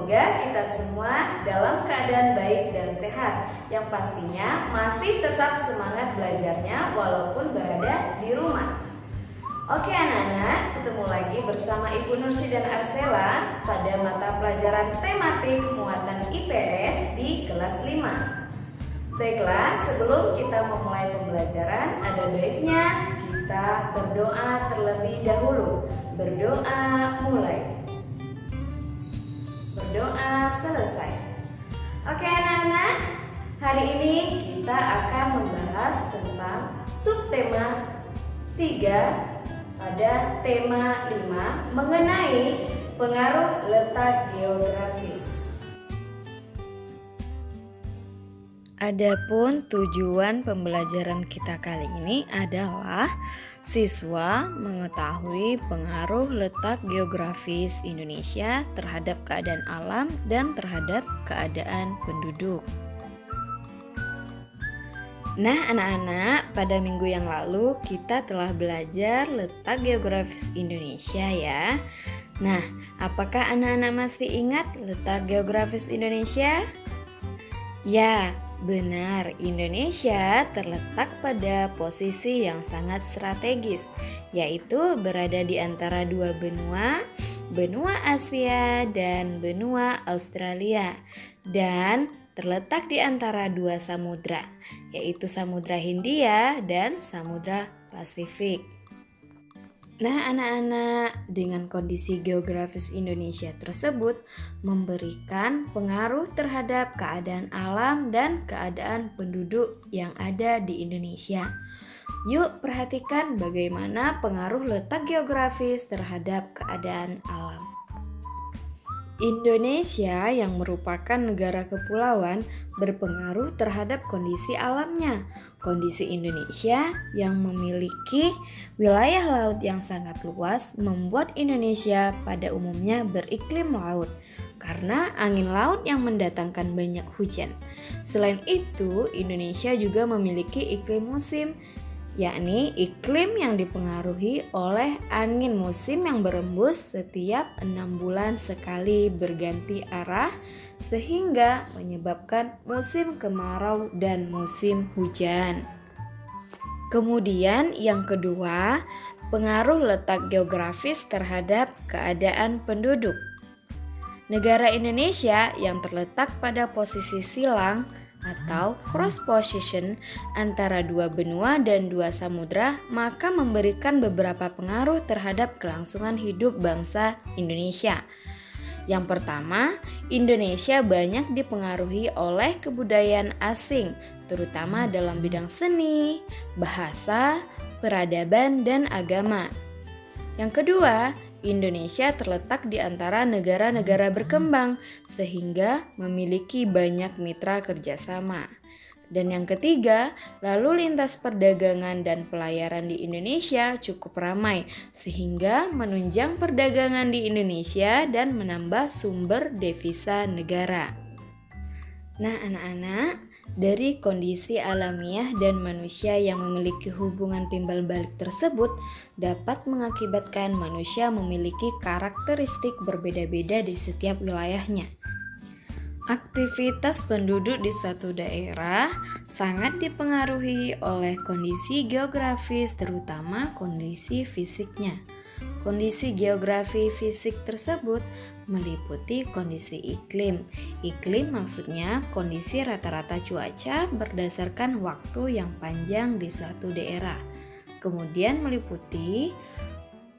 Semoga kita semua dalam keadaan baik dan sehat, yang pastinya masih tetap semangat belajarnya walaupun berada di rumah. Oke anak-anak, ketemu lagi bersama Ibu Nursi dan Arsela pada mata pelajaran tematik muatan IPS di kelas 5. Baiklah, sebelum kita memulai pembelajaran, ada baiknya kita berdoa terlebih dahulu. Berdoa mulai. Berdoa selesai. Oke anak-anak, hari ini kita akan membahas tentang subtema 3 pada tema 5 mengenai pengaruh letak geografis. Adapun tujuan pembelajaran kita kali ini adalah siswa mengetahui pengaruh letak geografis Indonesia terhadap keadaan alam dan terhadap keadaan penduduk. Nah anak-anak, pada minggu yang lalu kita telah belajar letak geografis Indonesia ya. Nah, apakah anak-anak masih ingat letak geografis Indonesia? Ya, benar, Indonesia terletak pada posisi yang sangat strategis, yaitu berada di antara dua benua, benua Asia dan benua Australia, dan terletak di antara dua samudra, yaitu Samudra Hindia dan Samudra Pasifik. Nah anak-anak, dengan kondisi geografis Indonesia tersebut memberikan pengaruh terhadap keadaan alam dan keadaan penduduk yang ada di Indonesia. Yuk perhatikan bagaimana pengaruh letak geografis terhadap keadaan alam. Indonesia yang merupakan negara kepulauan berpengaruh terhadap kondisi alamnya. Kondisi Indonesia yang memiliki wilayah laut yang sangat luas membuat Indonesia pada umumnya beriklim laut karena angin laut yang mendatangkan banyak hujan. Selain itu, Indonesia juga memiliki iklim musim, yakni iklim yang dipengaruhi oleh angin musim yang berembus setiap 6 bulan sekali berganti arah sehingga menyebabkan musim kemarau dan musim hujan. Kemudian yang kedua, pengaruh letak geografis terhadap keadaan penduduk. Negara Indonesia yang terletak pada posisi silang atau cross position antara dua benua dan dua samudra, maka memberikan beberapa pengaruh terhadap kelangsungan hidup bangsa Indonesia. Yang pertama, Indonesia banyak dipengaruhi oleh kebudayaan asing, terutama dalam bidang seni, bahasa, peradaban, dan agama. Yang kedua, Indonesia terletak di antara negara-negara berkembang sehingga memiliki banyak mitra kerjasama. Dan yang ketiga, lalu lintas perdagangan dan pelayaran di Indonesia cukup ramai sehingga menunjang perdagangan di Indonesia dan menambah sumber devisa negara. Nah anak-anak, dari kondisi alamiah dan manusia yang memiliki hubungan timbal balik tersebut dapat mengakibatkan manusia memiliki karakteristik berbeda-beda di setiap wilayahnya. Aktivitas penduduk di suatu daerah sangat dipengaruhi oleh kondisi geografis, terutama kondisi fisiknya. Kondisi geografi fisik tersebut meliputi kondisi iklim. Iklim maksudnya kondisi rata-rata cuaca berdasarkan waktu yang panjang di suatu daerah. Kemudian meliputi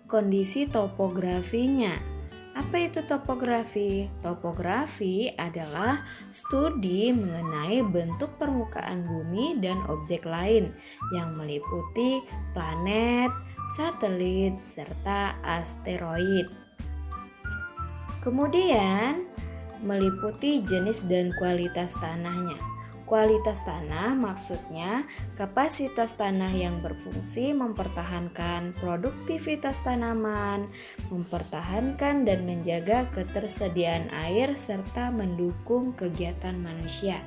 kondisi topografinya. Apa itu topografi? Topografi adalah studi mengenai bentuk permukaan bumi dan objek lain yang meliputi planet, satelit, serta asteroid. Kemudian meliputi jenis dan kualitas tanahnya. Kualitas tanah maksudnya kapasitas tanah yang berfungsi mempertahankan produktivitas tanaman, mempertahankan dan menjaga ketersediaan air serta mendukung kegiatan manusia.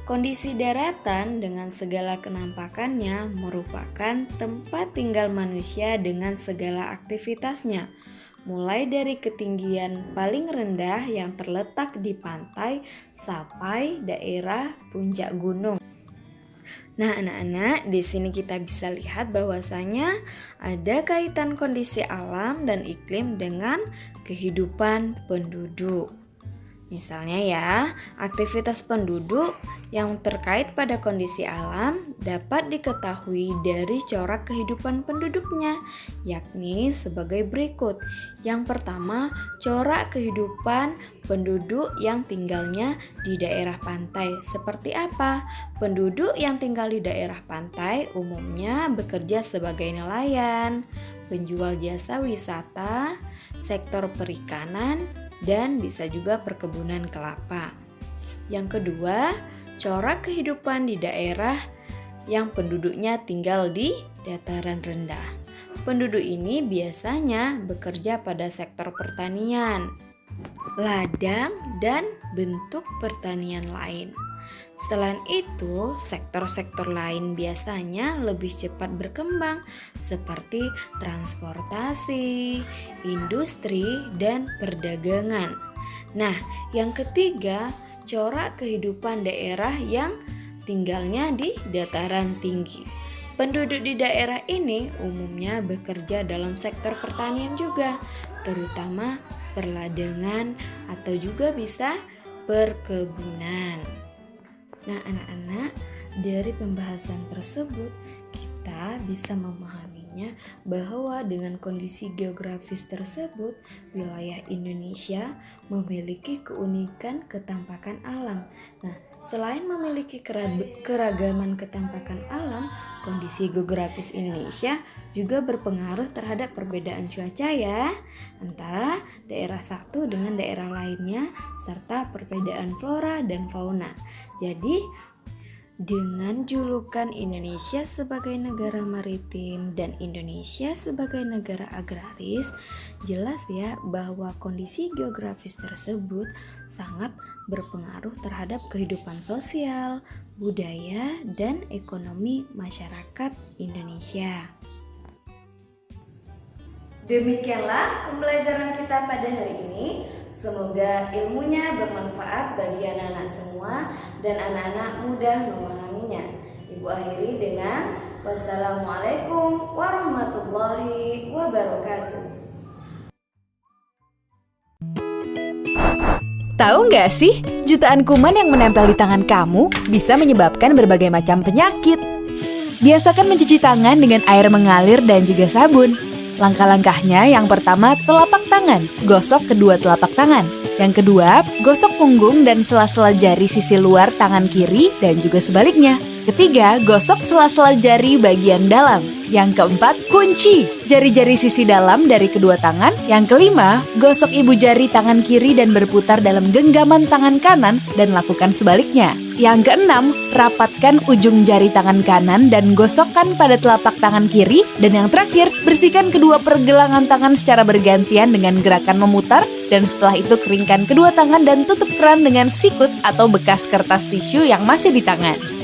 Kondisi daratan dengan segala kenampakannya merupakan tempat tinggal manusia dengan segala aktivitasnya, mulai dari ketinggian paling rendah yang terletak di pantai sampai daerah puncak gunung. Nah, anak-anak, di sini kita bisa lihat bahwasanya ada kaitan kondisi alam dan iklim dengan kehidupan penduduk. Misalnya ya, aktivitas penduduk yang terkait pada kondisi alam dapat diketahui dari corak kehidupan penduduknya, yakni sebagai berikut. Yang pertama, corak kehidupan penduduk yang tinggalnya di daerah pantai. Seperti apa? Penduduk yang tinggal di daerah pantai umumnya bekerja sebagai nelayan, penjual jasa wisata, sektor perikanan, dan bisa juga perkebunan kelapa. Yang kedua, corak kehidupan di daerah yang penduduknya tinggal di dataran rendah. Penduduk ini biasanya bekerja pada sektor pertanian, ladang, dan bentuk pertanian lain. Selain itu, sektor-sektor lain biasanya lebih cepat berkembang seperti transportasi, industri, dan perdagangan. Nah, yang ketiga, corak kehidupan daerah yang tinggalnya di dataran tinggi. Penduduk di daerah ini umumnya bekerja dalam sektor pertanian juga, terutama perladangan atau juga bisa perkebunan. Nah, anak-anak, dari pembahasan tersebut kita bisa memahaminya bahwa dengan kondisi geografis tersebut, wilayah Indonesia memiliki keunikan ketampakan alam. Nah, selain memiliki keragaman ketampakan alam, kondisi geografis Indonesia juga berpengaruh terhadap perbedaan cuaca ya, antara daerah satu dengan daerah lainnya, serta perbedaan flora dan fauna. Jadi, dengan julukan Indonesia sebagai negara maritim dan Indonesia sebagai negara agraris, jelas ya bahwa kondisi geografis tersebut sangat berpengaruh terhadap kehidupan sosial, budaya, dan ekonomi masyarakat Indonesia. Demikianlah pembelajaran kita pada hari ini. Semoga ilmunya bermanfaat bagi anak-anak semua dan anak-anak mudah memahaminya. Ibu akhiri dengan wassalamualaikum warahmatullahi wabarakatuh. Tahu nggak sih, jutaan kuman yang menempel di tangan kamu bisa menyebabkan berbagai macam penyakit. Biasakan mencuci tangan dengan air mengalir dan juga sabun. Langkah-langkahnya yang pertama, telapak tangan, gosok kedua telapak tangan. Yang kedua, gosok punggung dan sela-sela jari sisi luar tangan kiri dan juga sebaliknya. Ketiga, gosok sela-sela jari bagian dalam. Yang keempat, kunci jari-jari sisi dalam dari kedua tangan. Yang kelima, gosok ibu jari tangan kiri dan berputar dalam genggaman tangan kanan dan lakukan sebaliknya. Yang keenam, rapatkan ujung jari tangan kanan dan gosokkan pada telapak tangan kiri. Dan yang terakhir, bersihkan kedua pergelangan tangan secara bergantian dengan gerakan memutar. Dan setelah itu keringkan kedua tangan dan tutup keran dengan sikut atau bekas kertas tisu yang masih di tangan.